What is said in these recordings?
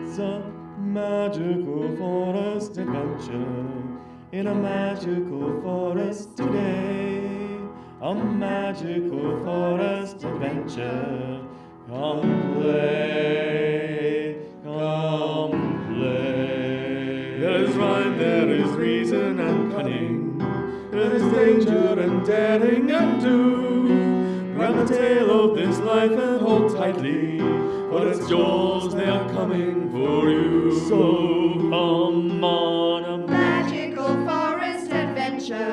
It's a magical forest adventure in a magical forest today. A magical forest adventure. Come play, come play. There is rhyme, there is reason and cunning. There is danger and daring and do. Grab the tail of this life and hold tightly, for its jaws, they are coming for you. So come on a magical forest adventure.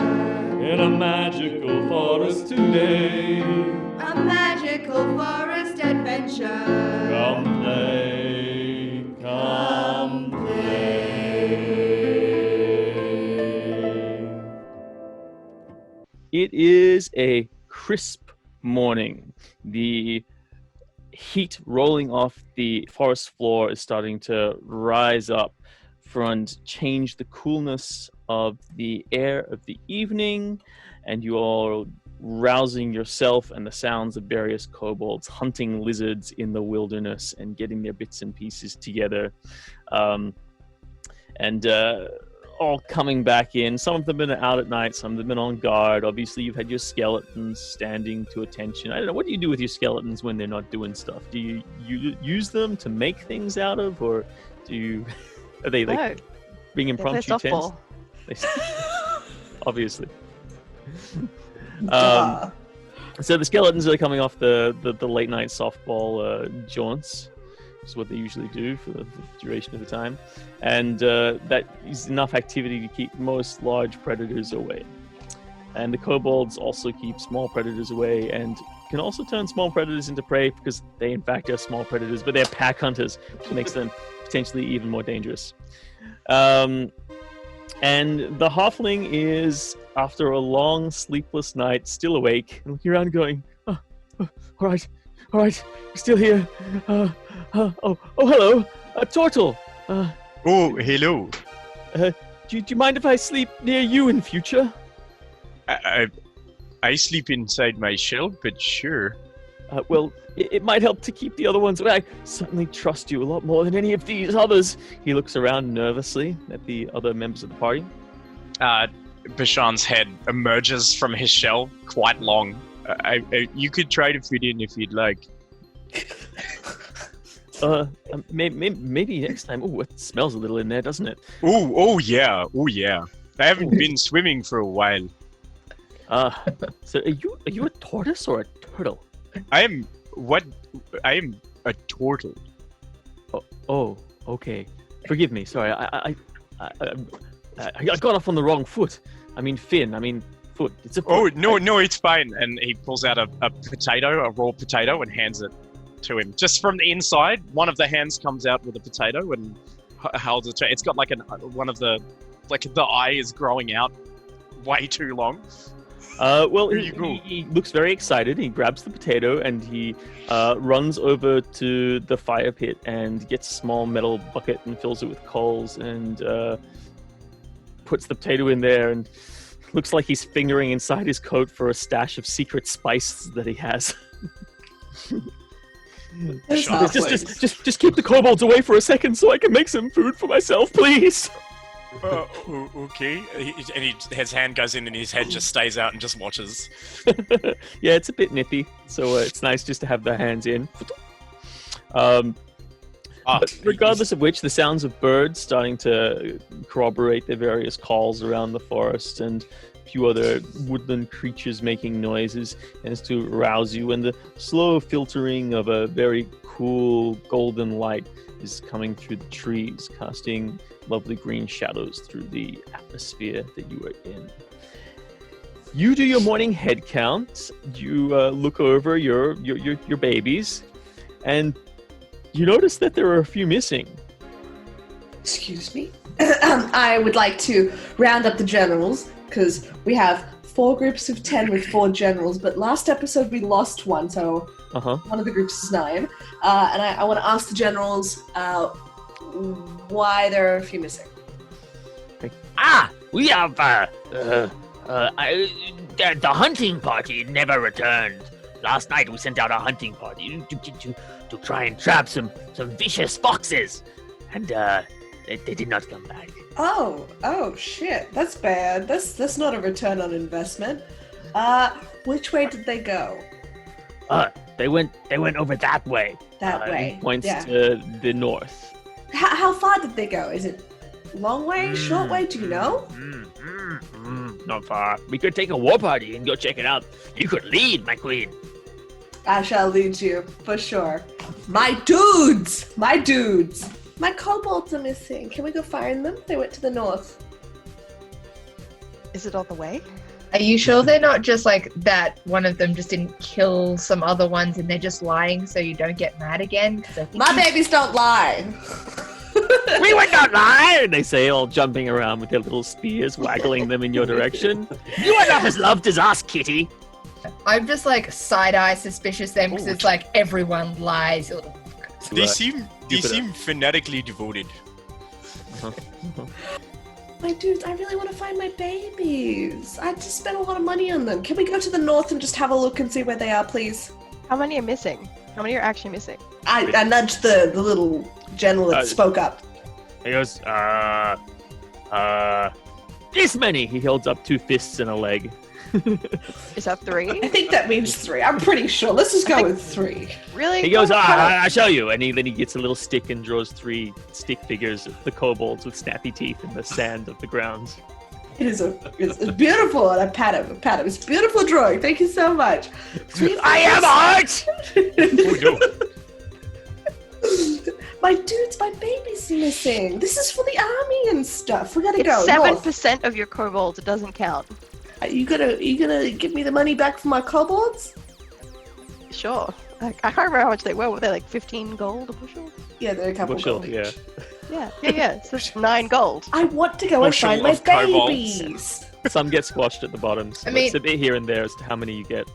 In a magical forest today. A magical forest adventure. Come play, come play. It is a crisp morning. The heat rolling off the forest floor is starting to rise up and change the coolness of the air of the evening, and you are rousing yourself and the sounds of various kobolds hunting lizards in the wilderness and getting their bits and pieces together, and all coming back in. Some of them have been out at night, some of them have been on guard. Obviously, you've had your skeletons standing to attention. I don't know, what do you do with your skeletons when they're not doing stuff? Do you use them to make things out of, or do you... Are they like being impromptu tents? Obviously. So the skeletons are coming off the late night softball jaunts, which is what they usually do for the duration of the time, and that is enough activity to keep most large predators away. And the kobolds also keep small predators away, and can also turn small predators into prey, because they in fact are small predators, but they're pack hunters, which makes them potentially even more dangerous. And the halfling is, after a long sleepless night, still awake and looking around going, all right, we're still here. Hello, Tortle. Hello. Do you mind if I sleep near you in future? I sleep inside my shell, but sure. Well, it might help to keep the other ones away. I certainly trust you a lot more than any of these others. He looks around nervously at the other members of the party. Bashan's head emerges from his shell, quite long. You could try to fit in if you'd like. Maybe next time. Oh, it smells a little in there, doesn't it? Oh yeah. I haven't been swimming for a while. So are you a tortoise or a turtle? I am a turtle. Oh, okay. Forgive me. Sorry, I got off on the wrong foot. I mean fin. I mean foot. It's a foot. Oh no, it's fine. And he pulls out a potato, a raw potato, and hands it to him. Just from the inside, one of the hands comes out with a potato and holds it to. It's got like the eye is growing out way too long. Well, he looks very excited. He grabs the potato and he runs over to the fire pit and gets a small metal bucket and fills it with coals and puts the potato in there, and looks like he's fingering inside his coat for a stash of secret spices that he has. Just keep the kobolds away for a second so I can make some food for myself, please. Okay. His hand goes in and his head just stays out and just watches. Yeah, it's a bit nippy, so it's nice just to have the hands in. But regardless of which, the sounds of birds starting to corroborate their various calls around the forest, and a few other woodland creatures making noises as to rouse you, and the slow filtering of a very cool golden light is coming through the trees, casting lovely green shadows through the atmosphere that you are in. You do your morning head count. You look over your babies, and you notice that there are a few missing. Excuse me. I would like to round up the generals, because we have 4 groups of 10 with 4 generals, but last episode we lost one, so one of the groups is 9. And I want to ask the generals why there are a few missing. We have the hunting party never returned. Last night we sent out a hunting party to try and trap some vicious foxes, and they did not come back. Oh shit. That's bad. That's not a return on investment. Which way did they go? They went over that way. That way. He points Yeah. to the north. How far did they go? Is it long way, short way? Do you know? Not far. We could take a war party and go check it out. You could lead, my queen. I shall lead you, for sure. My dudes! My dudes! My kobolds are missing. Can we go find them? They went to the north. Is it on the way? Are you sure they're not just like that one of them just didn't kill some other ones and they're just lying so you don't get mad again? 'Cause I think My babies don't lie. We would not lie. They say, all jumping around with their little spears, waggling them in your direction. You are not as loved as us, kitty. I'm just like side-eye suspicious then because it's like everyone lies. They Uh, seem Jupiter. fanatically devoted. My dudes, I really want to find my babies. I just spent a lot of money on them. Can we go to the north and just have a look and see where they are, please? How many are missing? How many are actually missing? I nudged the little general that spoke up. He goes, this many. He holds up 2 fists and a leg. Is that 3? I think that means 3. I'm pretty sure. Let's just go with 3. Really? He goes, What kind of- I'll show you. And then he gets a little stick and draws 3 stick figures of the kobolds with snappy teeth in the sand of the ground. It's beautiful. And I pat him. It's a beautiful drawing. Thank you so much. I am art. Oh no. My dudes, my baby's missing. This is for the army and stuff. We gotta It's go. 7% of your kobolds. It doesn't count. North. You gonna give me the money back for my kobolds? Sure. I can't remember how much they were. Were they like 15 gold a bushel? Yeah, they're a couple Bushel, gold yeah. each. Yeah. So it's 9 gold. I want to go and Bushel find my of kobolds. babies. Some get squashed at the bottom. So I mean- it's a bit here and there as to how many you get.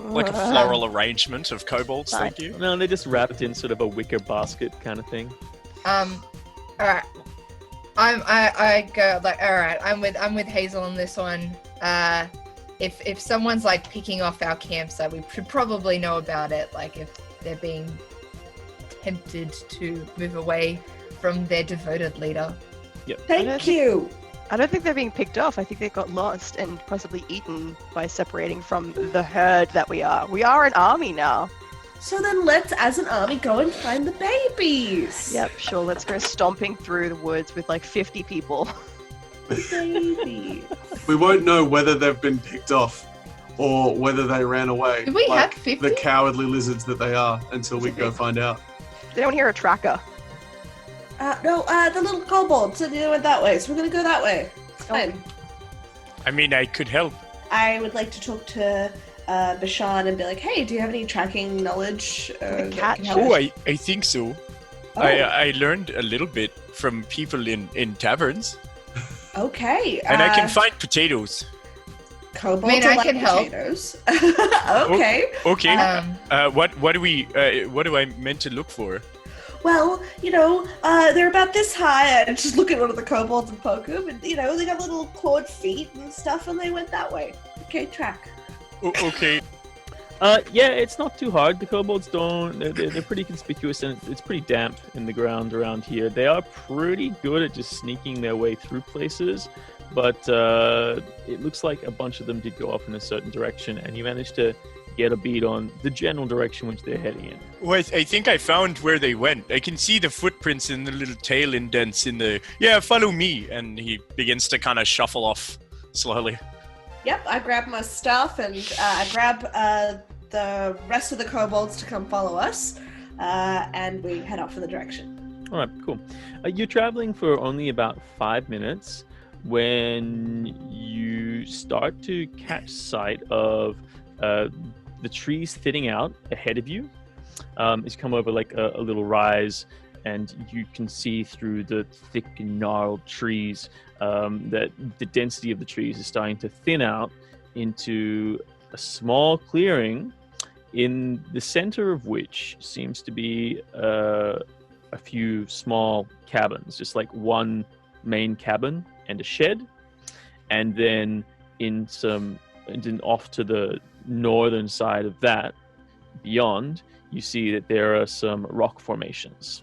Like a floral arrangement of kobolds, thank you. No, they're just wrapped in sort of a wicker basket kind of thing. All right. I go like, all right. I'm with Hazel on this one. If someone's like picking off our campsite, we should probably know about it. Like if they're being tempted to move away from their devoted leader. Thank you. I don't think they're being picked off. I think they got lost and possibly eaten by separating from the herd that we are. We are an army now. So then let's, as an army, go and find the babies. Yep, sure. Let's go stomping through the woods with like 50 people. Baby. We won't know whether they've been picked off or whether they ran away. Do we like have 50? the cowardly lizards that they are until we go find out. They don't hear a tracker. No, the little kobolds. So they went that way. So we're gonna go that way. It's fine. I mean, I could help. I would like to talk to Bashan and be like, hey, do you have any tracking knowledge? that cat can help Oh, us? I think so. Oh, I learned a little bit from people in taverns, okay. and I can find potatoes. kobolds. I mean, are I like can help. potatoes. Okay. Okay. Um, What do I meant to look for? Well, they're about this high. I just look at one of the kobolds and poke them, and they got little clawed feet and stuff, and they went that way. Okay, track. Okay. Yeah, it's not too hard. The kobolds don't. They're pretty conspicuous, and it's pretty damp in the ground around here. They are pretty good at just sneaking their way through places, but it looks like a bunch of them did go off in a certain direction, and you managed to get a bead on the general direction which they're heading in. Well, I think I found where they went. I can see the footprints in the little tail indents in the. Yeah, follow me, and he begins to kind of shuffle off slowly. Yep, I grab my stuff and I grab the rest of the kobolds to come follow us, and we head off in the direction. All right, cool. You're traveling for only about 5 minutes when you start to catch sight of the trees thinning out ahead of you. It's come over like a little rise, and you can see through the thick and gnarled trees that the density of the trees is starting to thin out into a small clearing, in the center of which seems to be a few small cabins, just like one main cabin and a shed, and then off to the northern side of that, beyond, you see that there are some rock formations.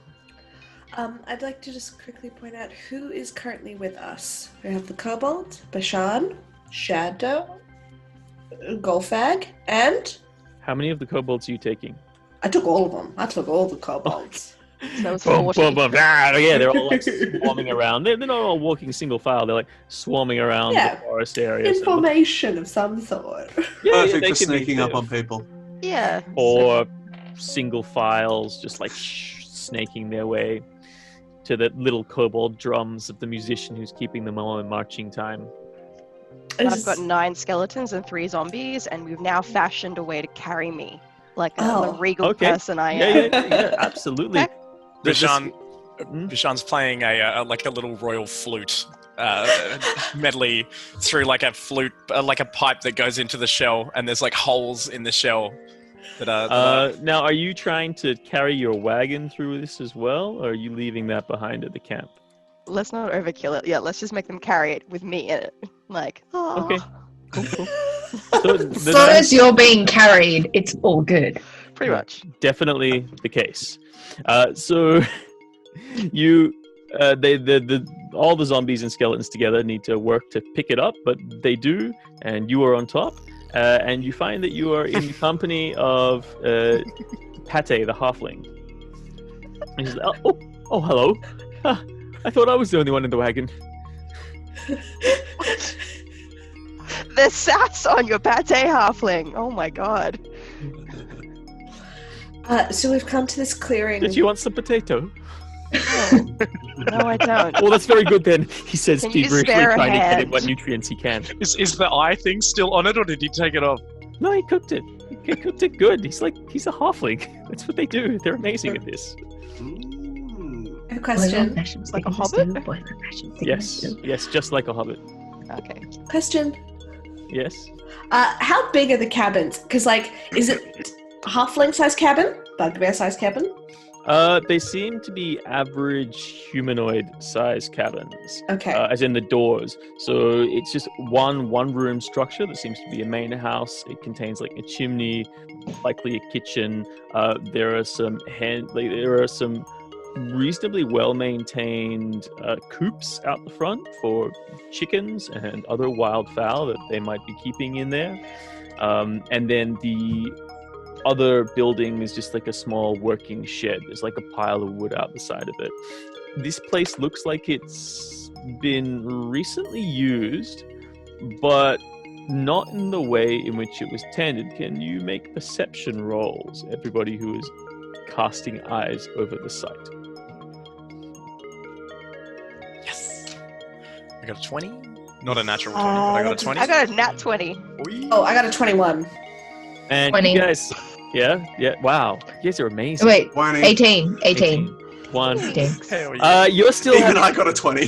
I'd like to just quickly point out who is currently with us. We have the Kobold, Bashan, Shadow, Golfag, and How many of the kobolds are you taking? I took all of them. I took all the Kobolds. So that was Boom, 40. boom, boom. Ah, yeah, they're all like swarming around. They're not all walking single file. They're like swarming around Yeah. the forest area. In formation of some sort. Perfect they for can be sneaking up there. on people. Yeah. Or single files, just like snaking their way to the little kobold drums of the musician who's keeping them all in marching time. I've got 9 skeletons and 3 zombies, and we've now fashioned a way to carry me like the regal Okay. person I am. Yeah, absolutely. Okay. Vishan, Hmm? Vishan's playing a like a little royal flute medley through like a flute, like a pipe that goes into the shell, and there's like holes in the shell that are. Now, are you trying to carry your wagon through this as well, or are you leaving that behind at the camp? Let's not overkill it. Yeah, let's just make them carry it with me in it. Like, oh. Okay. Cool. So As long as you're being carried, it's all good. Pretty much. Definitely the case. So you, all the zombies and skeletons together need to work to pick it up, but they do, and you are on top. And you find that you are in the company of Pate, the halfling. And she's like, oh, hello. Huh, I thought I was the only one in the wagon. The sass on your pate halfling. Oh my god. So we've come to this clearing. Did you want some potato? No, I don't. Well, that's very good then, he says, Can you feverishly spare a trying to get hand? in what nutrients he can. Is the eye thing still on it, or did he take it off? No, he cooked it. He cooked it good. He's a halfling. That's what they do. They're amazing at this. A question. Like a hobbit? Yes, just like a hobbit. Okay. Question. Yes. How big are the cabins? Because, like, is it halfling-sized cabin? Bugbear-sized cabin? They seem to be average humanoid-sized cabins. Okay. As in the doors. So it's just one-room structure that seems to be a main house. It contains like a chimney, likely a kitchen. There are some reasonably well-maintained coops out the front for chickens and other wildfowl that they might be keeping in there. And then the other building is just like a small working shed. There's like a pile of wood out the side of it. This place looks like it's been recently used, but not in the way in which it was tended. Can you make perception rolls, everybody who is casting eyes over the site? Yes. I got a 20. Not a natural 20, but I got a 20. I got a nat 20. Oh, I got a 21. And 20. you guys, yeah, wow, you guys are amazing. Wait, 20. 18. 1. Hell yeah. You're still Even having... I got a 20.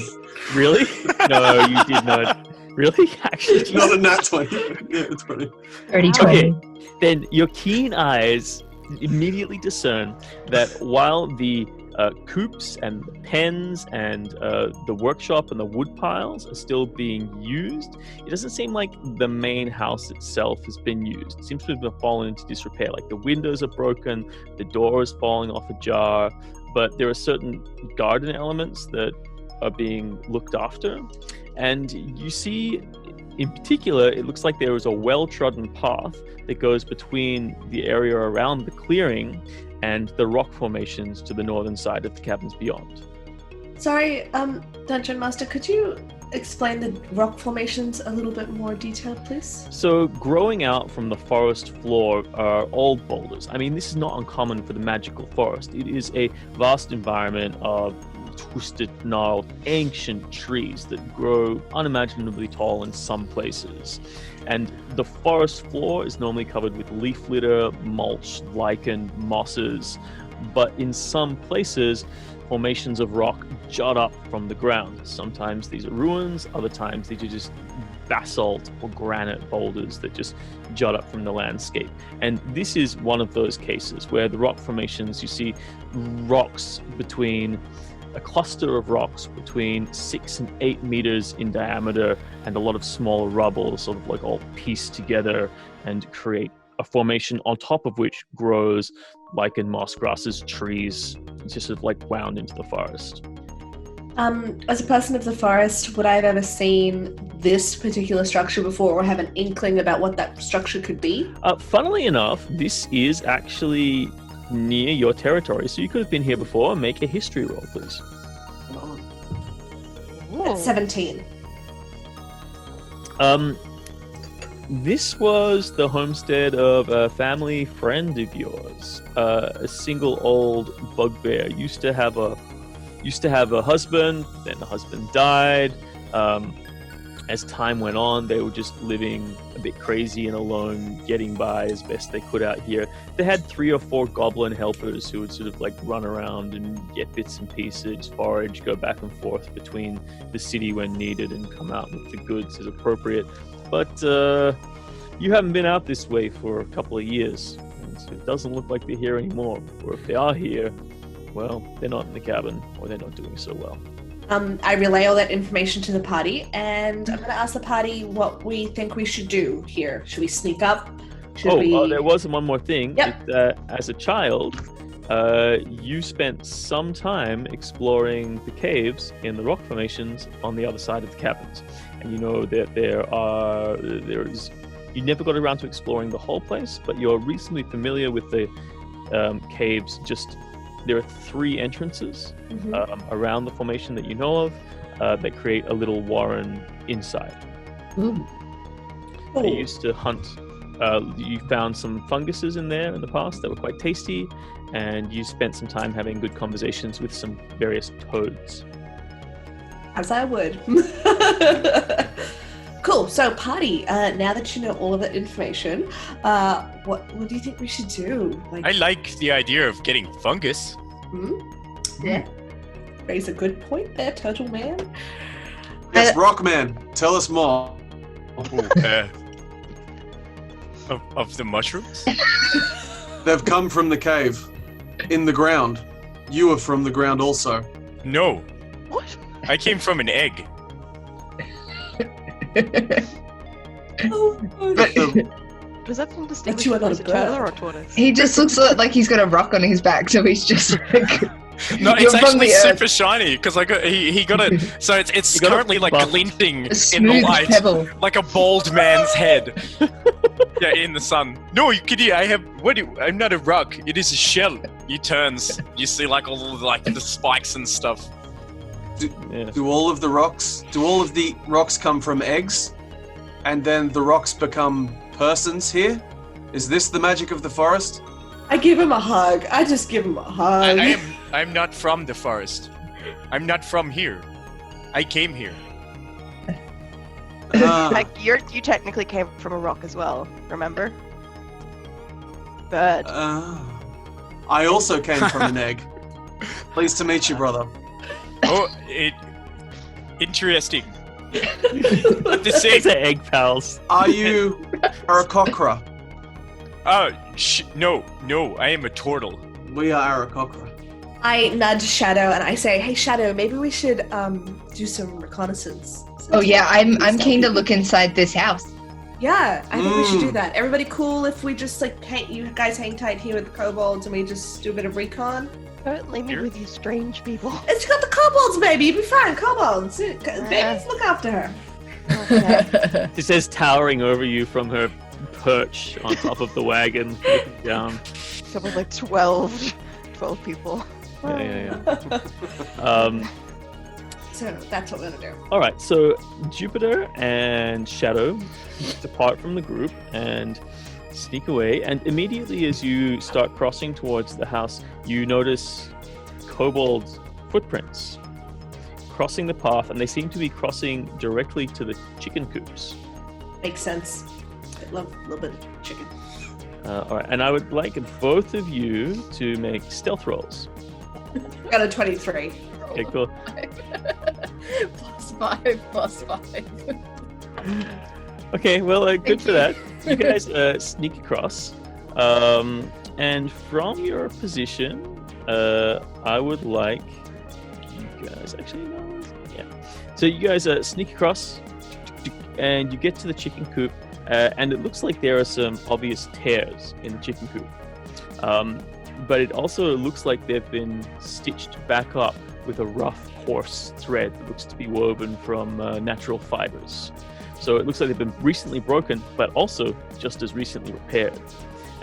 Really? No, you did not. Really? Actually, Not a nat 20. Yeah, 20. 30, 20. Okay, then your keen eyes immediately discern that while the coops and the pens and the workshop and the wood piles are still being used, it doesn't seem like the main house itself has been used. It seems to have fallen into disrepair. Like the windows are broken, the door is falling off ajar, but there are certain garden elements that are being looked after. And you see, in particular, it looks like there is a well-trodden path that goes between the area around the clearing and the rock formations to the northern side of the caverns beyond. Sorry, Dungeon Master, could you explain the rock formations a little bit more detailed, please? So growing out from the forest floor are old boulders. I mean, this is not uncommon for the magical forest. It is a vast environment of twisted, gnarled, ancient trees that grow unimaginably tall in some places. And the forest floor is normally covered with leaf litter, mulch, lichen, mosses, but in some places, formations of rock jut up from the ground. Sometimes these are ruins, other times these are just basalt or granite boulders that just jut up from the landscape. And this is one of those cases where the rock formations, you see rocks between a cluster of rocks between 6 and 8 meters in diameter and a lot of small rubble sort of like all pieced together and create a formation on top of which grows lichen, moss grasses, trees, just sort of like wound into the forest. As a person of the forest, would I have ever seen this particular structure before or have an inkling about what that structure could be? Funnily enough, this is actually near your territory, so you could have been here before. Make a history roll, please. That's 17. This was the homestead of a family friend of yours. A single old bugbear used to have a husband. Then the husband died. As time went on, they were just living a bit crazy and alone, getting by as best they could out here. They had 3 or 4 goblin helpers who would sort of like run around and get bits and pieces, forage, go back and forth between the city when needed, and come out with the goods as appropriate. But you haven't been out this way for a couple of years, and so it doesn't look like they're here anymore. Or if they are here, well, they're not in the cabin, or they're not doing so well. I relay all that information to the party, and I'm going to ask the party what we think we should do here. Should we sneak up? There was one more thing. Yep. As a child, you spent some time exploring the caves in the rock formations on the other side of the cabins. And you know that you never got around to exploring the whole place, but you're reasonably familiar with the caves. There are 3 entrances around the formation that you know of that create a little warren inside. They used to hunt. You found some funguses in there in the past that were quite tasty, and you spent some time having good conversations with some various toads. As I would. Cool. So, party, now that you know all of that information, what do you think we should do? I like the idea of getting fungus. Yeah. Raise a good point there, Turtle Man. Yes, Rockman, tell us more. Of the mushrooms? They've come from the cave, in the ground. You are from the ground also. No. What? I came from an egg. Does that seem distinguished you are not as a a turtle bird. or a tortoise? He just looks like he's got a rock on his back, so he's just like. No, You're it's from actually the earth. super shiny because he got it. So it's got it currently like buffed. glinting A in the smooth light, pebble. like a bald man's head. Yeah, in the sun. No, you kidding? I'm not a rock. It is a shell. He turns. You see like all of like the spikes and stuff. Do all of the rocks come from eggs? And then the rocks become persons here? Is this the magic of the forest? I give him a hug. I just give him a hug. I'm not from the forest. I'm not from here. I came here. Like you technically came from a rock as well. Remember? Bird. I also came from an egg. Pleased to meet you, brother. Oh, interesting. The same. They're egg pals. Are you Aarakocra? Oh, no, I am a turtle. We are Aarakocra. I nudge Shadow and I say, "Hey, Shadow, maybe we should do some reconnaissance." Oh yeah, I'm keen to look inside this house. Yeah, I think we should do that. Everybody cool if we just like you guys hang tight here with the kobolds and we just do a bit of recon? Don't leave me with you strange people. It's got the kobolds, baby. You'll be fine. Kobolds. Babies, look after her. Okay. She says, towering over you from her perch on top of the wagon, looking down. Something like 12 people. Yeah. So that's what we're gonna do. All right, so Jupiter and Shadow depart from the group and sneak away. And immediately as you start crossing towards the house, you notice kobold footprints crossing the path, and they seem to be crossing directly to the chicken coops. Makes sense. I love a little bit of chicken. All right, and I would like both of you to make stealth rolls. Got a 23. Okay, cool. +5. Okay, well, good for that. You guys sneak across, and from your position, I would like you guys. Actually, no. Yeah. So you guys sneak across, and you get to the chicken coop, and it looks like there are some obvious tears in the chicken coop. but it also looks like they've been stitched back up with a rough, coarse thread that looks to be woven from natural fibers. So it looks like they've been recently broken, but also just as recently repaired,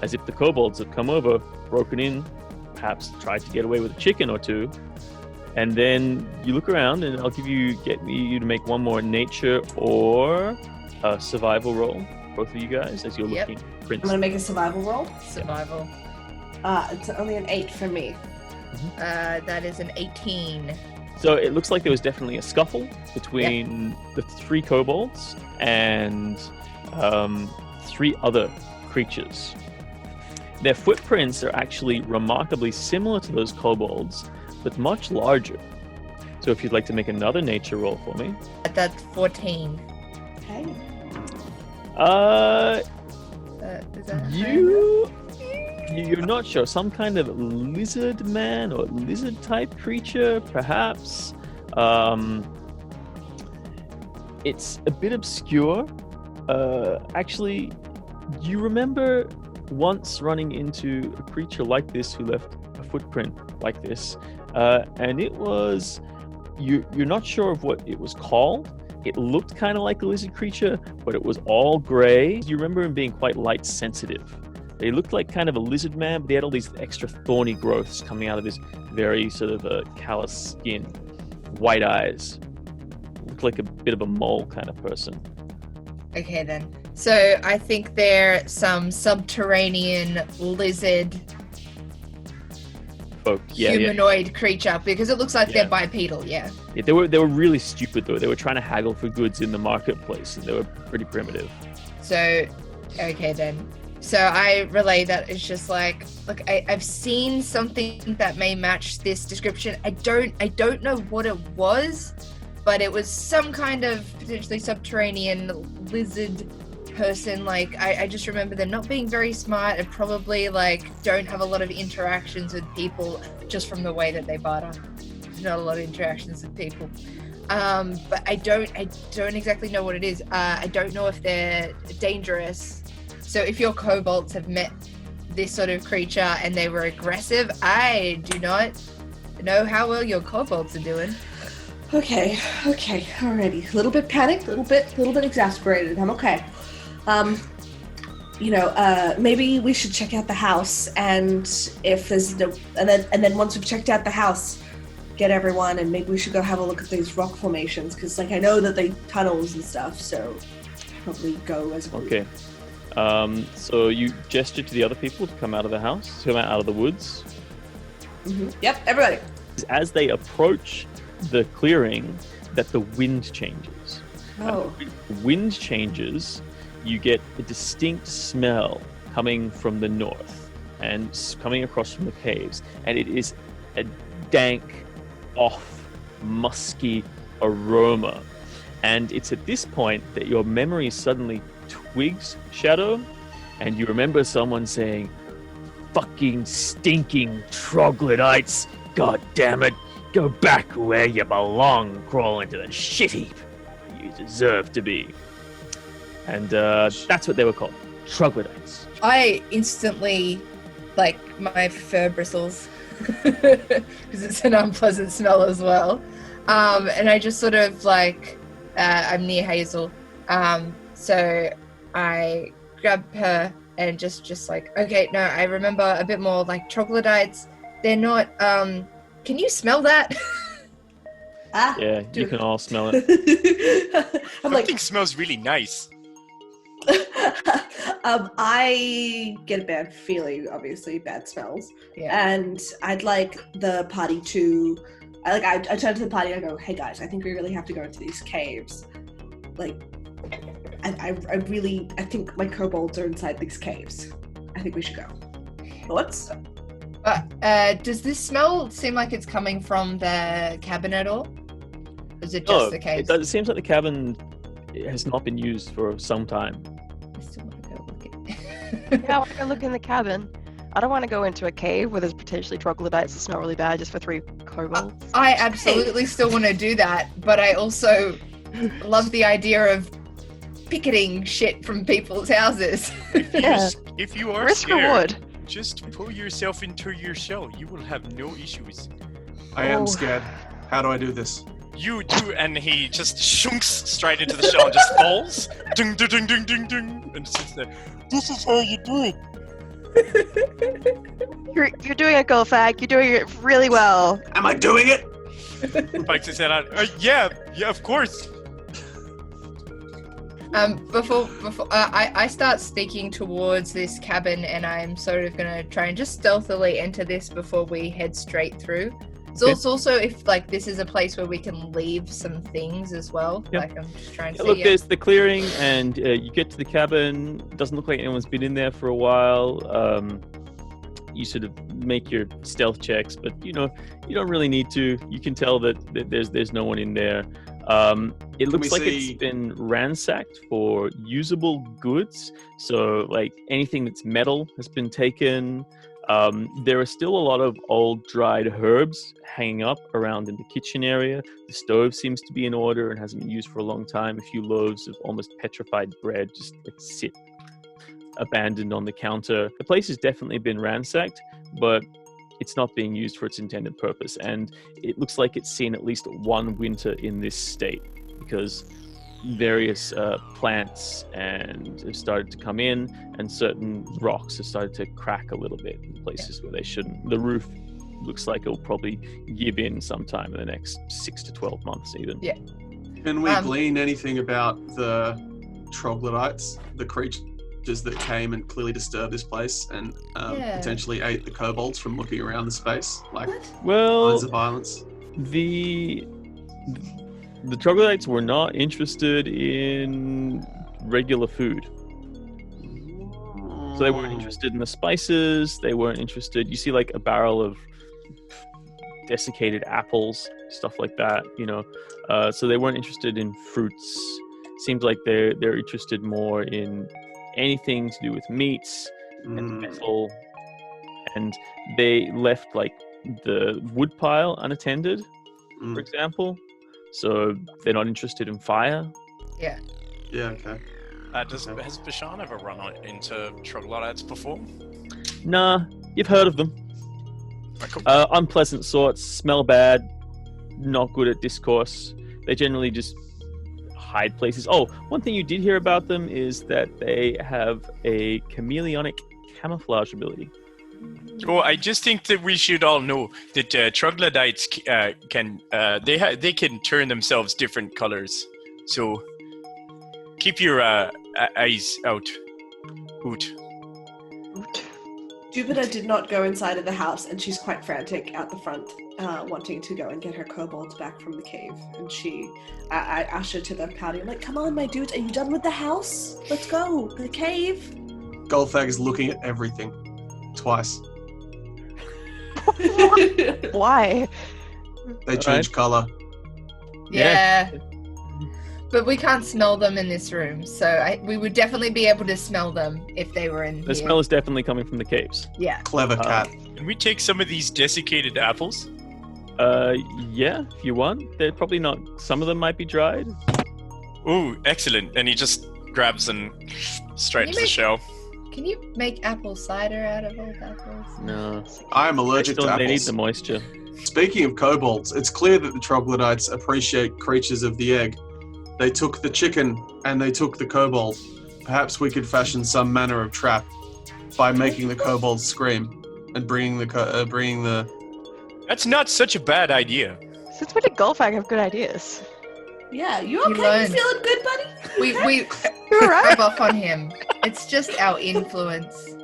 as if the kobolds have come over, broken in, perhaps tried to get away with a chicken or two. And then you look around, and I'll get you to make one more nature or a survival roll, both of you guys, as you're looking. I'm gonna make a survival roll. Survival. It's only an 8 for me. That is an 18. So it looks like there was definitely a scuffle between the 3 kobolds and 3 other creatures. Their footprints are actually remarkably similar to those kobolds, but much larger. So if you'd like to make another nature roll for me. That's 14. Okay. Is that You're not sure. Some kind of lizard man or lizard type creature, perhaps. It's a bit obscure. Actually, you remember once running into a creature like this who left a footprint like this, and it was you're not sure of what it was called. It looked kind of like a lizard creature, but it was all gray. You remember him being quite light sensitive. He looked like kind of a lizard man, but he had all these extra thorny growths coming out of his very sort of callous skin, white eyes. Looked like a bit of a mole kind of person. Okay then. So I think they're some subterranean lizard Folk. humanoid creature, because it looks like they're bipedal. Yeah, they were really stupid though. They were trying to haggle for goods in the marketplace, and they were pretty primitive. So, okay then. So I relay that it's just like, look, I've seen something that may match this description. I don't know what it was, but it was some kind of potentially subterranean lizard person. Like I just remember them not being very smart and probably like don't have a lot of interactions with people, just from the way that they barter. There's not a lot of interactions with people. But I don't exactly know what it is. I don't know if they're dangerous. So if your kobolds have met this sort of creature and they were aggressive, I do not know how well your kobolds are doing. Okay, alrighty. A little bit panicked, a little bit exasperated. I'm okay. Maybe we should check out the house, and if there's no, and then once we've checked out the house, get everyone, and maybe we should go have a look at these rock formations, because like I know that they tunnels and stuff, so probably go as a group. Okay. So you gesture to the other people to come out of the house, to come out of the woods. Mm-hmm. Yep, everybody. As they approach the clearing, that the wind changes. Oh. As the wind changes, you get a distinct smell coming from the north and coming across from the caves, and it is a dank, off, musky aroma. And it's at this point that your memory suddenly twigs Shadow, and you remember someone saying, "Fucking stinking troglodytes! God damn it! Go back where you belong, crawl into the shit heap you deserve to be." And that's what they were called, troglodytes. I instantly, like, my fur bristles, because it's an unpleasant smell as well. And I just sort of like, I'm near Hazel, so I grab her and just like, okay, no, I remember a bit more, like, troglodytes. They're not, can you smell that? Yeah, you can all smell it. Something smells really nice. I get a bad feeling, obviously, bad smells. Yeah. And I'd like the party to, I turn to the party and I go, "Hey guys, I think we really have to go into these caves. Like, I think my kobolds are inside these caves. I think we should go." Thoughts? Does this smell seem like it's coming from the cabin at all? Or is it just the caves? It seems like the cabin has not been used for some time. I still want to go look at Yeah, I want to go look in the cabin. I don't want to go into a cave where there's potentially troglodytes that smell really bad just for 3 kobolds. I absolutely still want to do that, but I also love the idea of picketing shit from people's houses. Yeah. If you are Risk scared, reward. Just pull yourself into your shell. You will have no issues. I am scared. How do I do this? You do, and he just shunks straight into the shell and just falls. Ding, ding, ding, ding, ding, ding, and sits there. This is how you do it. You're doing it, Golfag. You're doing it really well. Am I doing it? Pokes his head out. Yeah, of course. Before I start speaking towards this cabin, and I'm sort of gonna try and just stealthily enter this before we head straight through. So it's also if like this is a place where we can leave some things as well. Yep. Like I'm just trying to Look, see. there's the clearing, and you get to the cabin. Doesn't look like anyone's been in there for a while. You sort of make your stealth checks, but you don't really need to. You can tell that there's no one in there. It looks like it's been ransacked for usable goods. So like anything that's metal has been taken. There are still a lot of old dried herbs hanging up around in the kitchen area. The stove seems to be in order and hasn't been used for a long time. A few loaves of almost petrified bread just sit abandoned on the counter. The place has definitely been ransacked, but it's not being used for its intended purpose. And it looks like it's seen at least one winter in this state because various plants have started to come in, and certain rocks have started to crack a little bit in places where they shouldn't. The roof looks like it'll probably give in sometime in the next 6 to 12 months even. Yeah. Can we glean anything about the troglodytes, the creatures that came and clearly disturbed this place and potentially ate the kobolds from looking around the space? Like signs of violence? The troglodytes were not interested in regular food. So they weren't interested in the spices, they weren't interested. You see like a barrel of desiccated apples, stuff like that, so they weren't interested in fruits. Seems like they're interested more in anything to do with meats and metal. And they left like the wood pile unattended, for example. So they're not interested in fire. Yeah. Yeah, okay. Has Bashan ever run into troglodytes before? Nah, you've heard of them. Cool. Unpleasant sorts, smell bad, not good at discourse. They generally just hide places. Oh, one thing you did hear about them is that they have a chameleonic camouflage ability. Oh, I just think that we should all know that troglodytes can turn themselves different colors. So keep your eyes out. Oot. Jupiter did not go inside of the house, and she's quite frantic out the front, wanting to go and get her kobolds back from the cave. And I usher to the patio, like, come on, my dudes, are you done with the house? Let's go, the cave. Golfag is looking at everything. Twice. Why? They change color. Yeah. But we can't smell them in this room, so we would definitely be able to smell them if they were in here. The smell is definitely coming from the caves. Yeah. Clever cat. Can we take some of these desiccated apples? Yeah, if you want. They're probably not. Some of them might be dried. Oh, excellent. And he just grabs and straight to the shell. Can you make apple cider out of old apples? No. I am allergic to apples. They need the moisture. Speaking of kobolds, it's clear that the troglodytes appreciate creatures of the egg. They took the chicken and they took the kobold. Perhaps we could fashion some manner of trap by making the kobolds scream and bringing the. That's not such a bad idea. Since when did Golfag have good ideas? Yeah, you okay? You feeling good, buddy? We You're right. rub off on him. It's just our influence.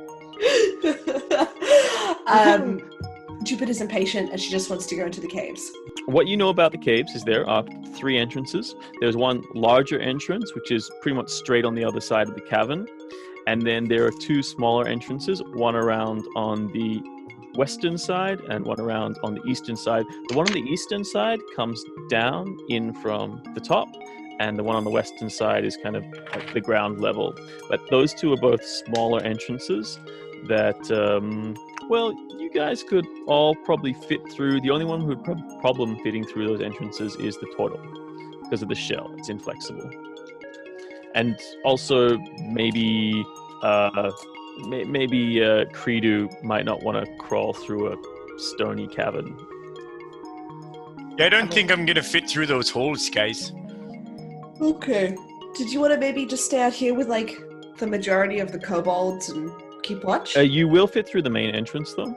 Jupiter's impatient and she just wants to go into the caves. What you know about the caves is there are 3 entrances. There's one larger entrance, which is pretty much straight on the other side of the cavern. And then there are 2 smaller entrances, one around on the western side and one around on the eastern side. The one on the eastern side comes down in from the top, and the one on the western side is kind of at the ground level. But those 2 are both smaller entrances that, you guys could all probably fit through. The only one who would have a problem fitting through those entrances is the turtle, because of the shell. It's inflexible. And also maybe maybe Credo might not want to crawl through a stony cavern. Yeah, I don't think I'm gonna fit through those holes, guys. Okay. Did you want to maybe just stay out here with like the majority of the kobolds and keep watch? You will fit through the main entrance, though.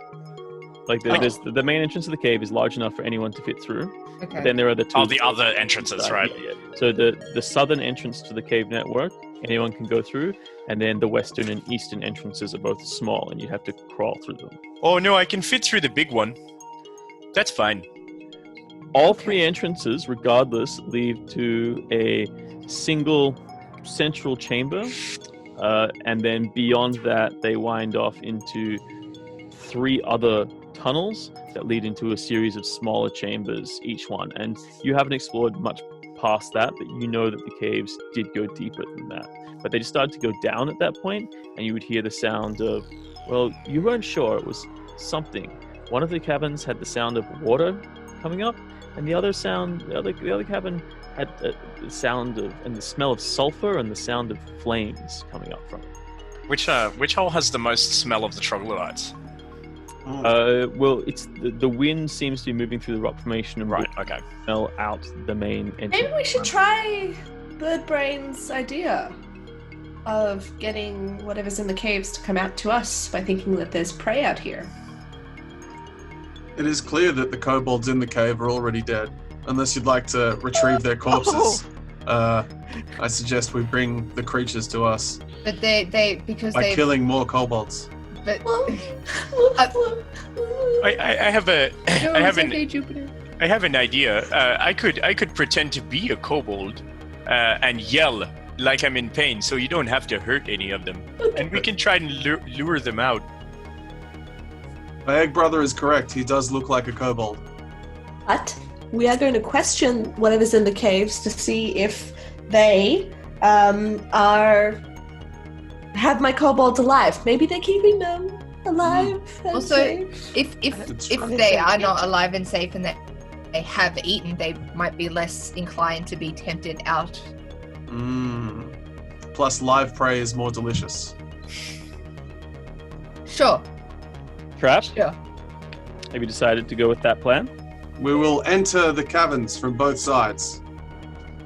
Like the main entrance of the cave is large enough for anyone to fit through. Okay. But then there are the two. Oh, the other entrances, right? Yeah. So the southern entrance to the cave network, anyone can go through, and then the western and eastern entrances are both small, and you have to crawl through them. Oh no, I can fit through the big one. That's fine. All three entrances, regardless, lead to a single central chamber, and then beyond that, they wind off into 3 other tunnels that lead into a series of smaller chambers, each one. And you haven't explored much past that, but you know that the caves did go deeper than that. But they just started to go down at that point, and you would hear the sound of, well, you weren't sure, it was something. One of the caverns had the sound of water coming up, and the other cavern had the sound of, and the smell of sulfur and the sound of flames coming up from it. Which hole has the most smell of the troglodytes? Well, it's the wind seems to be moving through the rock formation and Right, okay. smell out the main entrance. Maybe we should try Birdbrain's idea of getting whatever's in the caves to come out to us by thinking that there's prey out here. It is clear that the kobolds in the cave are already dead. Unless you'd like to retrieve their corpses, I suggest we bring the creatures to us But they because by they killing more kobolds. but I have a no, I have it's an okay, Jupiter. I have an idea. I could pretend to be a kobold and yell like I'm in pain, so you don't have to hurt any of them, and we can try and lure them out. My egg brother is correct. He does look like a kobold. But we are going to question whatever's in the caves to see if they have my kobolds alive. Maybe they're keeping them alive. And Also, safe. if they are not alive and safe and they have eaten, they might be less inclined to be tempted out. Plus, live prey is more delicious. Sure. Trap? Sure. Have you decided to go with that plan? We will enter the caverns from both sides.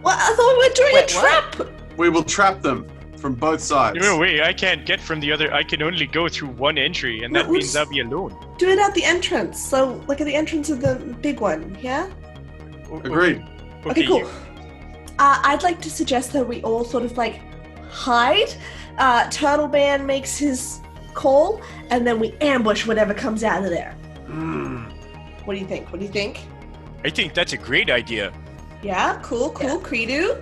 Well, I thought we were doing a trap. We will trap them from both sides. No way! I can't get from the other. I can only go through one entry, and that Well, means I'll be alone. Do it at the entrance. So, like at the entrance of the big one, yeah? Agreed. Okay, cool. you- I'd like to suggest that we all sort of like hide. Turtle Man makes his call, and then we ambush whatever comes out of there. What do you think? What do you think? I think that's a great idea. Yeah, cool. Credo.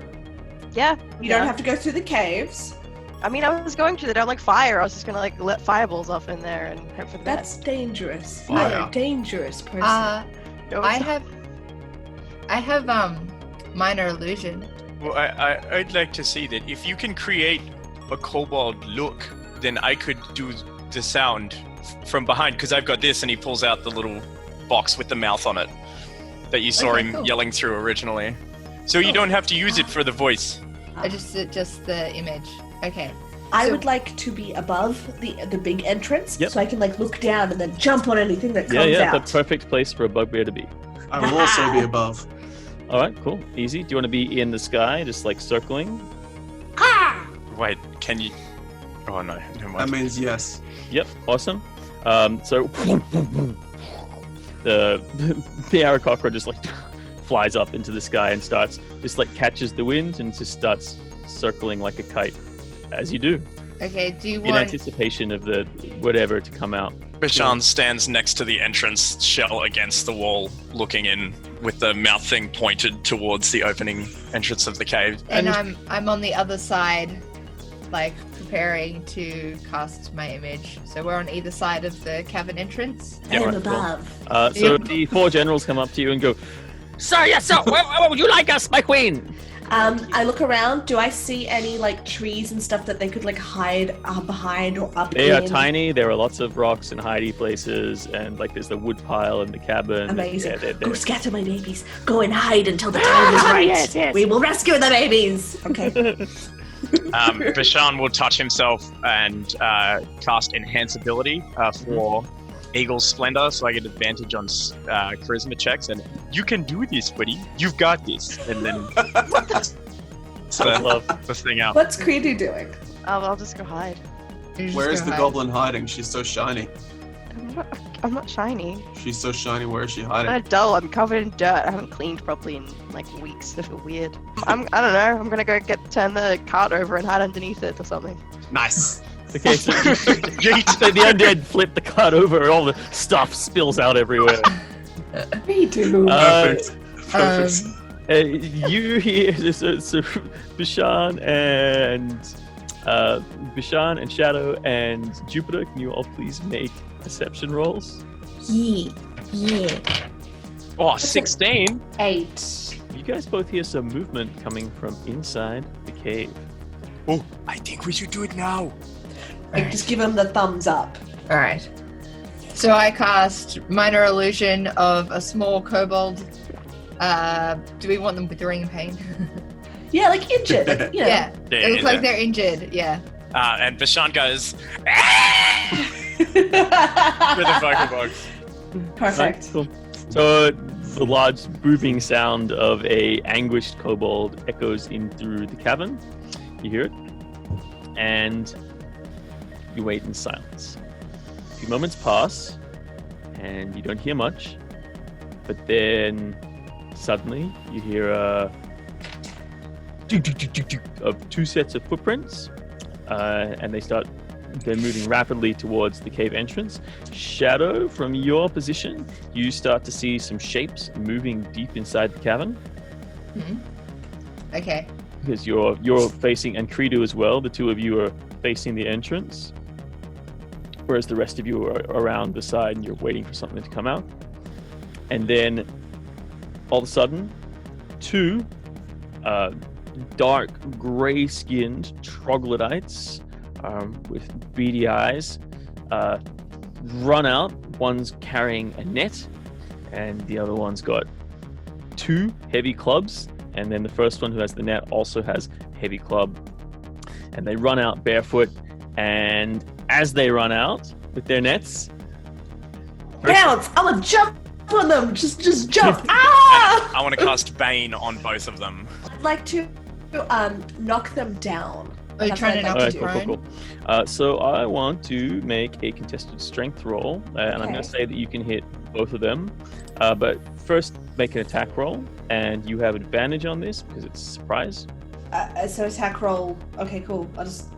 Yeah. You don't have to go through the caves. I mean, I was going to. They don't like fire. I was just gonna like let fireballs off in there and hope for the That's best. dangerous. Fire. You're a dangerous person. No, I it's not. have minor illusion. Well, I'd like to see that if you can create a kobold look, then I could do the sound from behind, because I've got this, and he pulls out the little box with the mouth on it that you saw Okay, him cool. yelling through originally. So you don't have to use it for the voice. Just the image. Okay. I so- would like to be above the big entrance, Yep. so I can like look down and then jump on anything that comes Yeah, out. the perfect place for a bugbear to be. I will also be above. All right, cool, easy. Do you want to be in the sky, just like circling? Wait, can you? Oh no, never That mind. means yes. Yep, awesome. So the arrow cockroach just like flies up into the sky and starts just like catches the wind and just starts circling like a kite, as you do, Okay. Do you in want? anticipation of the whatever to come out. Bashan stands next to the entrance shell against the wall, looking in with the mouth thing pointed towards the opening entrance of the cave. And I'm on the other side, like preparing to cast my image. So we're on either side of the cavern entrance. I am Alright, cool. above. So the 4 generals come up to you and go, Sir, yes, sir. Where would you like us, my queen? I look around. Do I see any like trees and stuff that they could like hide behind or up they in? are tiny. There are lots of rocks and hidey places, and like there's the wood pile in the cabin. Amazing. Yeah, they're- Go they're- scatter my babies. Go and hide until the time is right. Yes, yes. We will rescue the babies. Okay. Bashan will touch himself and cast Enhanceability for Eagle's Splendor, so I get advantage on charisma checks. And you can do this, buddy. You've got this. And then the thing out. What's Creedy doing? I'll just go hide. Where is the goblin hiding? She's so shiny. I'm not shiny. She's so shiny. Where is she I'm hiding? dull. I'm covered in dirt. I haven't cleaned properly in like weeks. I feel weird. I don't know. I'm gonna go turn the cart over and hide underneath it or something. Nice. Okay, so the undead flip the cart over and all the stuff spills out everywhere. Me too. Perfect. You hear so Bashan and Shadow and Jupiter, can you all please make perception rolls? Yeah. Oh, 16. 8. You guys both hear some movement coming from inside the cave. Oh, I think we should do it now. Just give him the thumbs up. All right. So I cast Minor Illusion of a small kobold. Do we want them withering in pain? Yeah, like injured. Like, you know. Yeah. It looks like they're injured. Yeah. And Bashan goes with a vocal box. Perfect. Right, cool. So the large booming sound of a anguished kobold echoes in through the cavern. You hear it, and you wait in silence. A few moments pass, and you don't hear much. But then suddenly you hear of 2 sets of footprints, and they're moving rapidly towards the cave entrance. Shadow, from your position, you start to see some shapes moving deep inside the cavern. Okay. Because you're facing, and Credo as well, the two of you are facing the entrance, whereas the rest of you are around the side and you're waiting for something to come out. And then all of a sudden, 2 dark gray-skinned troglodytes with beady eyes run out. One's carrying a net, and the other one's got 2 heavy clubs, and then the first one who has the net also has a heavy club. And they run out barefoot, and as they run out with their nets, Bounce! I'm gonna jump on them! Just jump! Ah! I want to cast Bane on both of them. I'd like to knock them down. Are you That's trying what to I'd knock like them to cool, do. cool. So I want to make a contested strength roll, and I'm going Okay. to say that you can hit both of them. But first, make an attack roll, and you have advantage on this because it's a surprise. So attack roll. Okay, cool. I'll just.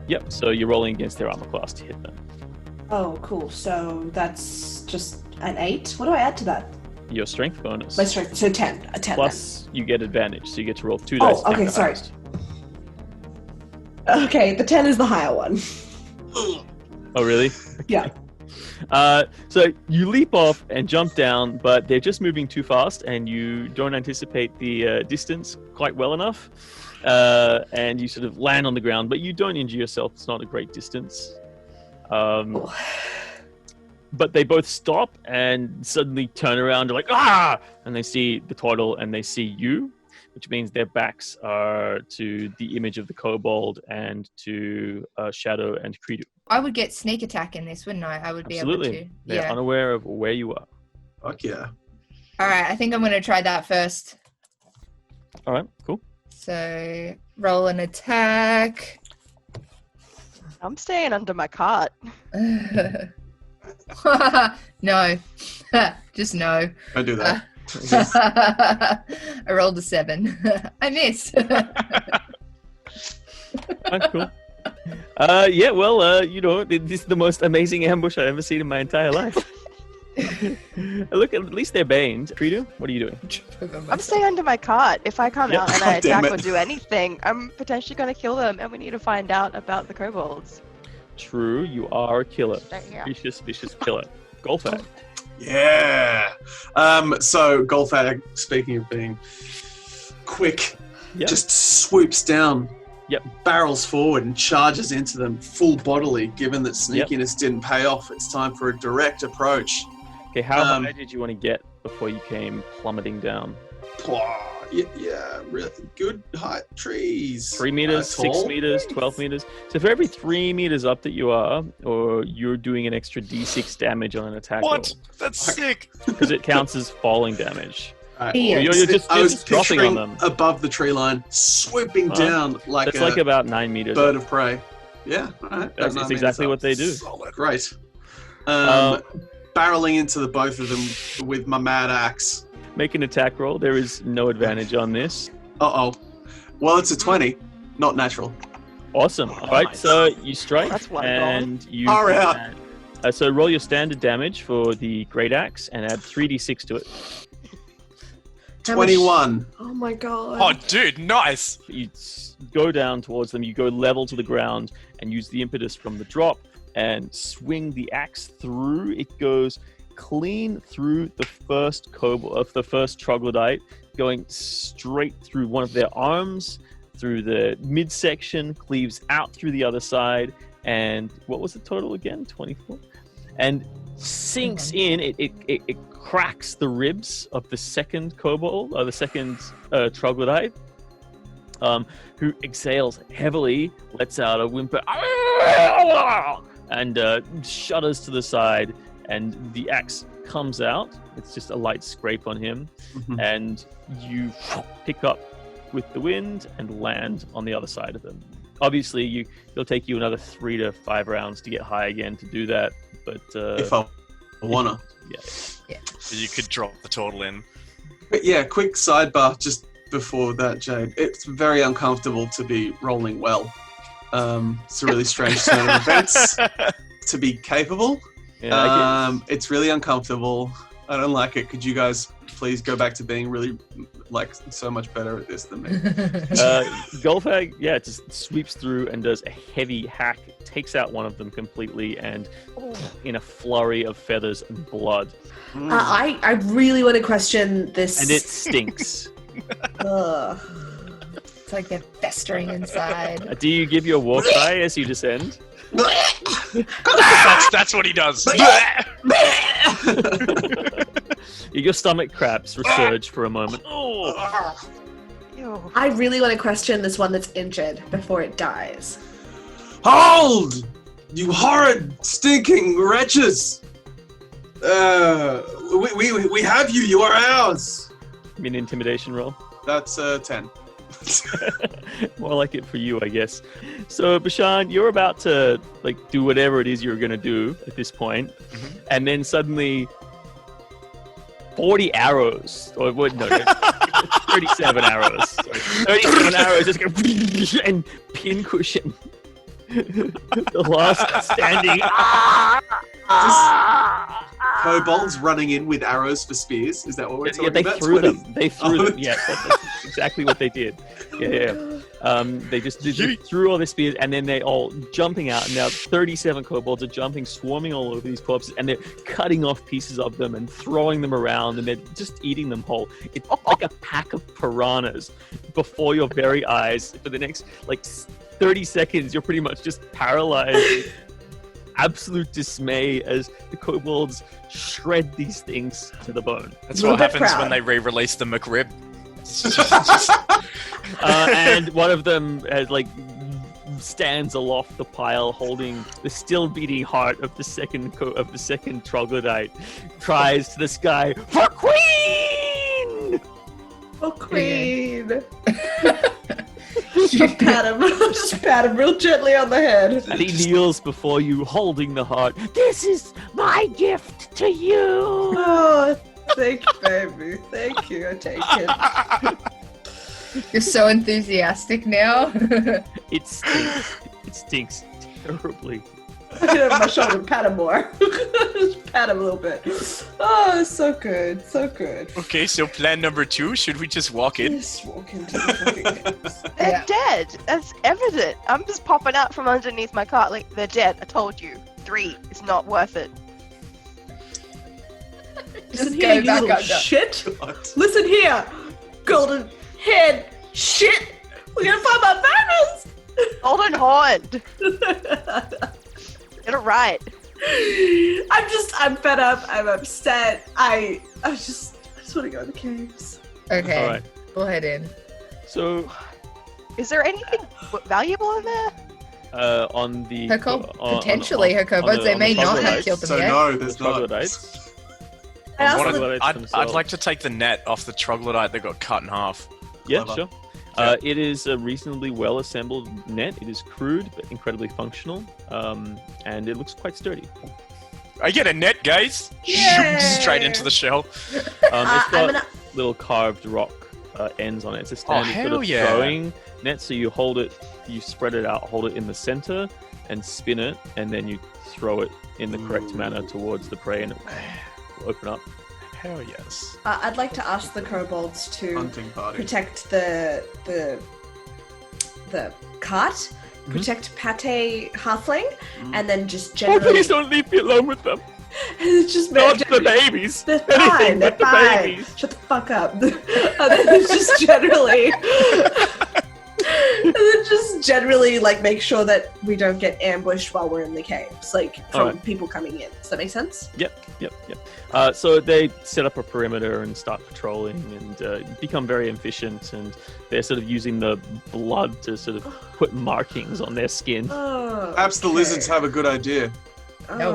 Yep. So you're rolling against their armor class to hit them. Oh, cool. So that's just an 8. What do I add to that? Your strength bonus. My strength. So 10. A 10. Plus, you get advantage, so you get to roll 2 Oh, dice. to take okay, the sorry. highest. Then. Okay, the 10 is the higher one. Oh, really? Yeah. So you leap off and jump down, but they're just moving too fast, and you don't anticipate the distance quite well enough. And you sort of land on the ground, but you don't injure yourself. It's not a great distance. But they both stop and suddenly turn around. They're like, ah! And they see the turtle and they see you, which means their backs are to the image of the kobold and to Shadow and Credo. I would get sneak attack in this, wouldn't I? I would be Absolutely. able to. They're Yeah. unaware of where you are. Fuck yeah. All right. I think I'm going to try that first. All right, cool. So roll an attack. I'm staying under my cart. No. Just no. Don't do that. I rolled a 7. I missed. That's cool. Yeah, well, you know, this is the most amazing ambush I've ever seen in my entire life. Look, at least they're baned. Credo, what are you doing? I'm staying under my cart. If I come Yep. out and I God damn attack or it. do anything, I'm potentially going to kill them, and we need to find out about the kobolds. True, you are a killer. Yeah. Vicious killer. Golfag. Yeah. So Golfag, speaking of being quick, Yep. just swoops down, Yep. barrels forward, and charges into them full bodily. Given that sneakiness didn't pay off, it's time for a direct approach. Okay, how high did you want to get before you came plummeting down? Yeah, really good height trees. 3 meters, 6 Tall. meters, 12 meters. So for every 3 meters up that you are, or you're doing an extra d6 damage on an attack What? That's sick. because it counts as falling damage. Alright. Ian. You're just dropping on picturing them. above the tree line, swooping Huh? down like That's a like about 9 meters. bird of prey. Yeah, alright. That's exactly what they do. Great. Um, Barreling into the both of them with my mad axe. Make an attack roll. There is no advantage on this. Uh-oh. Well, it's a 20, not natural. Awesome. All right, so you strike That's one and you. Far out. So roll your standard damage for the great axe and add 3d6 to it. How much- 21. Oh my god. Oh, dude, nice. You go down towards them. You go level to the ground and use the impetus from the drop and swing the axe through. It goes clean through the first the first troglodyte, going straight through one of their arms, through the midsection, cleaves out through the other side, and what was the total again? 24. And sinks in. It cracks the ribs of the second kobold, or the second troglodyte, who exhales heavily, lets out a whimper, and shudders to the side. And the axe comes out. It's just a light scrape on him, and you pick up with the wind and land on the other side of them. Obviously, it'll take you another 3 to 5 rounds to get high again to do that. But If I wanna. yeah. You could drop the total in. But yeah, quick sidebar just before that, Jade. It's very uncomfortable to be rolling well. It's a really strange turn of events to be capable. Yeah, I guess. It's really uncomfortable. I don't like it. Could you guys please go back to being really, like, so much better at this than me? Golfag, just sweeps through and does a heavy hack, takes out one of them completely, and in a flurry of feathers and blood. I really want to question this. And it stinks. Ugh. It's like they're festering inside. Do you give your war cry as you descend? That's what he does. Your stomach cramps resurge for a moment. Ew. I really want to question this one that's injured before it dies. Hold! You horrid, stinking wretches! We have you. You are ours. I mean, intimidation roll. That's 10. More like it for you, I guess. So, Bashan, you're about to do whatever it is you're going to do at this point, and then suddenly 40 arrows, or what? No, 37 arrows. Sorry, 37 arrows just go and pincushion the last standing. Kobolds running in with arrows for spears? Is that what we're talking They about? threw 20? them. They threw them. Yeah, that's exactly what they did. Yeah. They just threw all their spears, and then they all jumping out. And now 37 kobolds are jumping, swarming all over these corpses, and they're cutting off pieces of them and throwing them around, and they're just eating them whole. It's like a pack of piranhas before your very eyes. For the next 30 seconds, you're pretty much just paralyzed. Absolute dismay as the kobolds shred these things to the bone. That's what happens when they re-release the McRib. And one of them has, stands aloft the pile, holding the still beating heart of the second troglodyte. Cries to the sky, "For Queen!" Oh, Queen! Just pat him real gently on the head. And he kneels before you, holding the heart. "This is my gift to you." Oh, thank you, baby. Thank you. I take it. You're so enthusiastic now. It stinks. It stinks terribly. I can have my shoulder pat him more. Just pat him a little bit. Oh, it's so good. So good. Okay, so plan number 2, should we just walk in? Just walk into the fucking They're dead. That's evident. I'm just popping out from underneath my cart like, they're dead. I told you. 3 is not worth it. Listen go here, you back little up. shit. Listen here, golden head shit. We're gonna find my parents. Golden Horned. Get it right. I'm fed up. I'm upset. I just want to go in the caves. Okay. All right. We'll head in. So, Is there anything valuable in there? on the Her potentially her kobolds. They may not have killed them So yet. no, there's not. troglodytes. I also I'd like to take the net off the troglodyte that got cut in half. Yeah, Clever. sure. It is a reasonably well-assembled net. It is crude but incredibly functional, and it looks quite sturdy. I get a net, guys. Yay! Straight into the shell. It's I'm got gonna- little carved rock ends on it. It's a standard sort hell of yeah. throwing net. So you hold it, you spread it out, hold it in the center, and spin it, and then you throw it in the correct manner towards the prey, and it will open up. Hell yes. I'd like to ask the kobolds to Hunting party. protect the cart, protect Pate Halfling, and then just Oh, generally please don't leave me alone with them. just Not the babies. They're Anything fine. They're but the fine. babies. Shut the fuck up. And then just generally, like make sure that we don't get ambushed while we're in the caves, like from Alright. people coming in. Does that make sense? Yep. So they set up a perimeter and start patrolling and become very efficient, and they're sort of using the blood to sort of put markings on their skin. Oh, Perhaps the lizards have a good idea. Oh, They're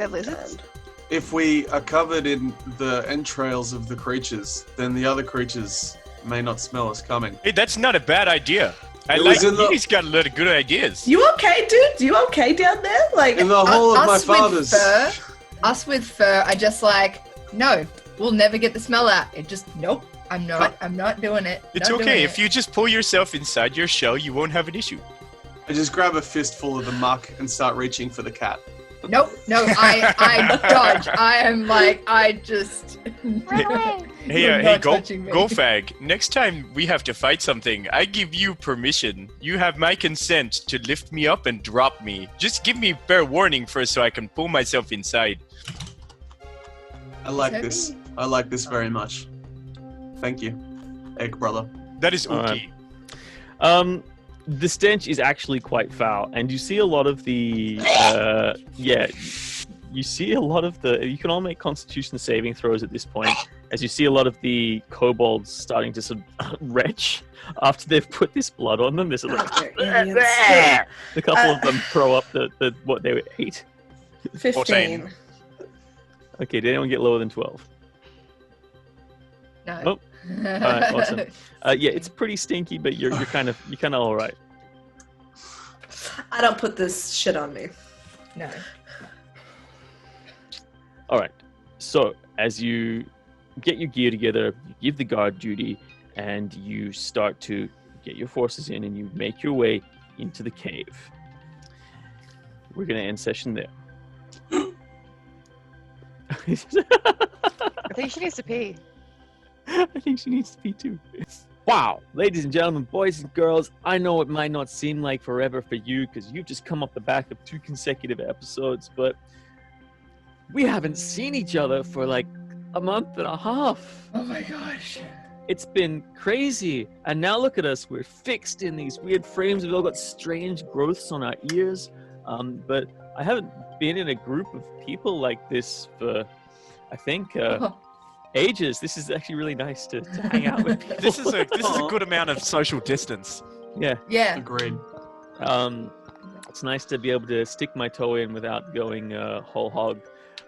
lizards? God. If we are covered in the entrails of the creatures, then the other creatures may not smell us coming. Hey, that's not a bad idea. It was in the- He's got a lot of good ideas. You okay, dude? You okay down there? Like, In the hall of my Us father's. Us with fur are just like, no, we'll never get the smell out. It just, nope, I'm not doing it. It's Not okay. doing If it. you just pull yourself inside your shell, you won't have an issue. I just grab a fistful of the muck and start reaching for the cat. Nope, no, I dodge. I am like, I just. Hey, You're hey, not go, touching me. Fag. Next time we have to fight something, I give you permission. You have my consent to lift me up and drop me. Just give me fair warning first so I can pull myself inside. I like Is that this. me? I like this very much. Thank you, egg brother. That is All okay. right. The stench is actually quite foul, and you see a lot of the you see a lot of the. You can all make Constitution saving throws at this point, as you see a lot of the kobolds starting to sort of retch after they've put this blood on them. They're sort of like, a couple of them throw up the what they ate. 15. Okay, did anyone get lower than 12? No. Oh. Alright, awesome. Yeah, it's pretty stinky, but you're kind of all right. I don't put this shit on me. No. All right. So as you get your gear together, you give the guard duty, and you start to get your forces in, and you make your way into the cave. We're gonna end session there. I think she needs to pee. I think she needs to pee too. Wow, ladies and gentlemen, boys and girls, I know it might not seem like forever for you because you've just come off the back of 2 consecutive episodes, but we haven't seen each other for like a month and a half. Oh my gosh. It's been crazy. And now look at us, we're fixed in these weird frames. We've all got strange growths on our ears. But I haven't been in a group of people like this for, I think, ages. This is actually really nice to hang out with people. This is a good amount of social distance. Yeah. Yeah. Agreed. It's nice to be able to stick my toe in without going whole hog.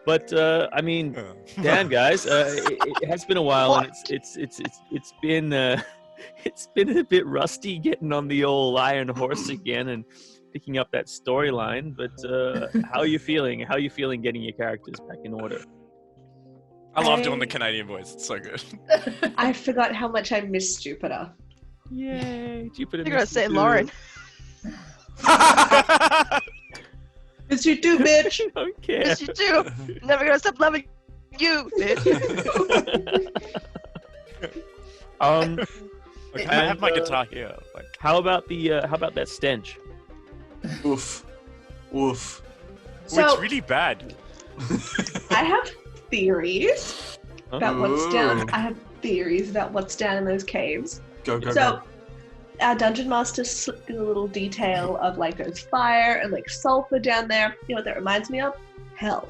But I mean, damn guys, it has been a while, and it's been a bit rusty getting on the old iron horse again and picking up that storyline. But how are you feeling? How are you feeling getting your characters back in order? I love doing the Canadian voice. It's so good. I forgot how much I miss Jupiter. Yay, Jupiter. You're gonna say Lauren. Miss you too, bitch. I don't care. Yes, you do. Never gonna stop loving you, bitch. Okay, I have my guitar here. Like, How about that stench? Oof. Oof. So it's really bad. I have theories about what's Ooh. down. I have theories about what's down in those caves. Go, go, So go. our dungeon master slipped in a little detail of like there's fire and like sulfur down there. You know what that reminds me of? Hell.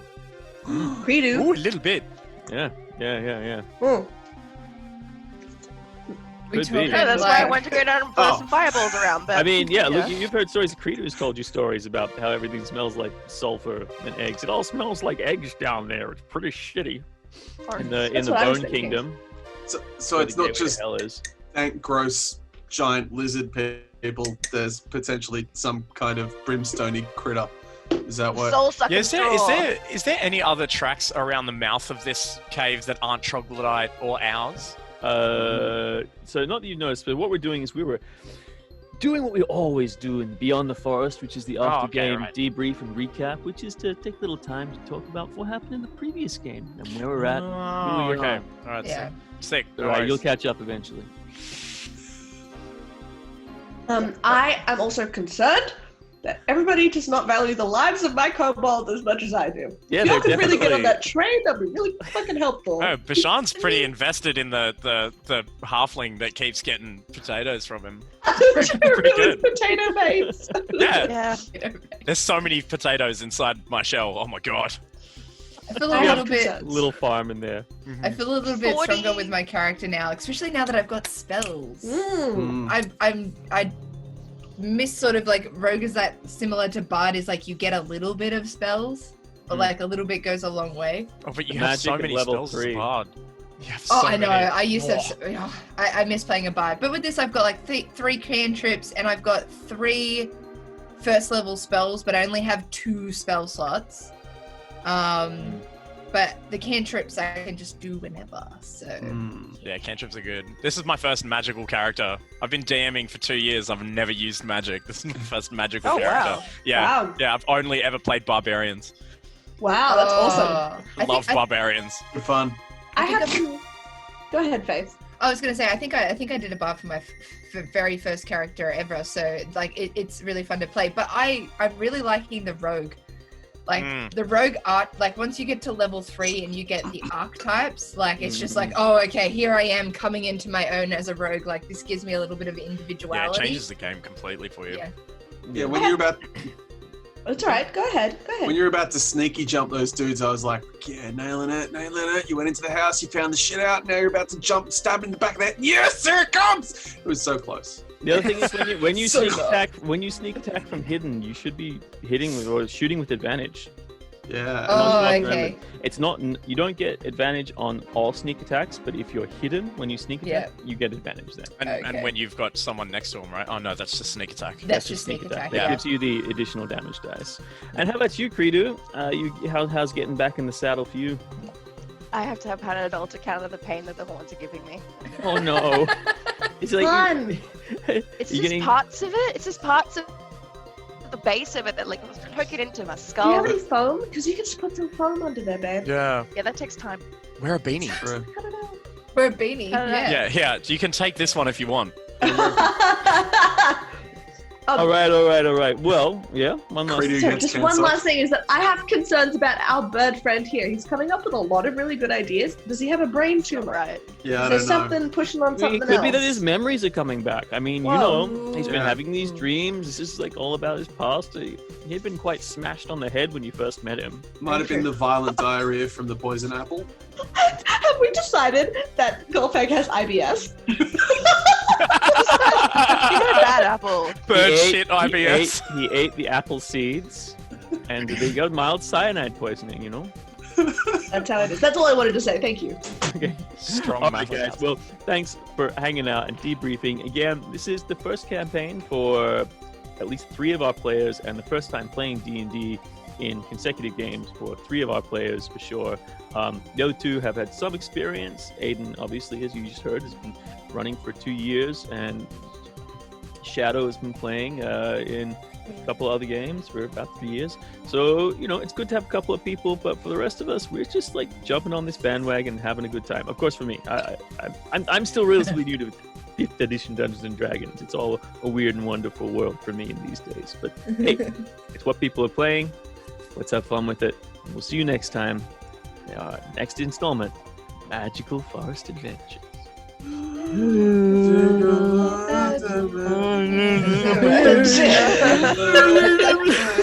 Credo. Ooh, a little bit. Yeah. Mm. Could talking be. Yeah, that's why I like- went to go down and blow Oh. some fireballs around. But I mean, yeah, look, you've heard stories. Credo has told you stories about how everything smells like sulfur and eggs. It all smells like eggs down there. It's pretty shitty in the That's what I was Bone thinking. Kingdom. So where it's the not gateway to just hell is. dank, gross, giant lizard people. There's potentially some kind of brimstony critter. Is that what? soul sucking Yeah, is there any other tracks around the mouth of this cave that aren't troglodyte or ours? So not that you've noticed, but what we're doing is we were doing what we always do in Beyond the Forest, which is the after game right. debrief and recap, which is to take a little time to talk about what happened in the previous game and where we're at. Oh, who we okay. are. All right, Yeah. sick. No All right, worries. you'll catch up eventually. I am also concerned that everybody does not value the lives of my kobold as much as I do. Yeah, If y'all they're could really get on definitely- that train, that'd be really fucking helpful. Oh, Bashan's pretty invested in the halfling that keeps getting potatoes from him. Really good. potato mates. Yeah, Yeah. there's so many potatoes inside my shell. Oh my god. I feel a I little have bit. concerns. Little farm in there. I feel a little bit 40. stronger with my character now, especially now that I've got spells. Mm. I miss sort of like rogue is that similar to bard is like you get a little bit of spells, but like a little bit goes a long way. Oh, but you The have so magic at many level spells as 3. a bard. You have Oh, so I know. many. I used to. I miss playing a bard, but with this, I've got like three cantrips, and I've got 3 first level spells, but I only have 2 spell slots. But the cantrips I can just do whenever. So Yeah, cantrips are good. This is my first magical character. I've been DMing for 2 years. I've never used magic. This is my first magical Oh, character. wow. Yeah, Wow. yeah. I've only ever played barbarians. Wow, that's awesome. I love barbarians. Good fun. I think have I'm- to. Go ahead, Faith. I was gonna say I think I did a bard for my very first character ever. So like it's really fun to play. But I'm really liking the rogue. Like the rogue art, like once you get to level 3 and you get the archetypes, like it's just like, oh, okay, here I am coming into my own as a rogue. Like this gives me a little bit of Yeah, it individuality. changes the game completely for you. Yeah. Yeah, when you're about It's all right. Go ahead. Go ahead. when you're about to sneaky jump those dudes, I was like, yeah, nailing it. You went into the house, you found the shit out. Now you're about to jump, stab in the back of that. Yes, here it comes. It was so close. The other thing is when you So sneak attack from hidden, you should be hitting with or shooting with advantage. Yeah. Oh, Not okay. It's not you don't get advantage on all sneak attacks, but if you're hidden when you sneak attack, you get advantage then. And Okay. when you've got someone next to him, right? Oh no, that's just sneak attack. That's just sneak attack. That Yeah. gives you the additional damage dice. And how about you, Credo? How's getting back in the saddle for you? I have to have Panadol to counter the pain that the horns are giving me. Oh no! It's like Fun. It's you're just getting parts of it. It's just parts of the base of it that like poke it into my Do you skull. have any foam? Because you can just put some foam under there, babe. Yeah. Yeah, that takes time. Wear a beanie. True. I don't know. For a beanie. I don't know. Yeah. Yeah. You can take this one if you want. all right. Well, yeah. One last. Credo Sorry, against just cancer. one last thing is that I have concerns about our bird friend here. He's coming up with a lot of really good ideas. Does he have a brain tumor? Right. Yeah, I There's don't know. something pushing on something It could else. be that his memories are coming back. I mean, you Whoa. know, he's been Yeah. having these dreams. This is like all about his past. He'd been quite smashed on the head when you first met him. Might have been the violent diarrhea from the poison apple. Have we decided that Golfeg has IBS? You know bad apple. Bird He ate- shit IBS. He ate the apple seeds, and they got mild cyanide poisoning. You know. That's how it is. That's all I wanted to say. Thank you. Okay. Strong All mouth. right, guys. Well, thanks for hanging out and debriefing. Again, this is the first campaign for at least 3 of our players, and the first time playing D&D in consecutive games for 3 of our players for sure. The other 2 have had some experience. Aiden, obviously, as you just heard, has been running for 2 years, and Shadow has been playing in a couple other games for about 3 years. So, you know, it's good to have a couple of people, but for the rest of us, we're just like jumping on this bandwagon and having a good time. Of course, for me, I'm still relatively new to 5th edition Dungeons and Dragons. It's all a weird and wonderful world for me in these days. But hey, it's what people are playing. Let's have fun with it. We'll see you next time. Next installment, Magical Forest Adventures. Shit.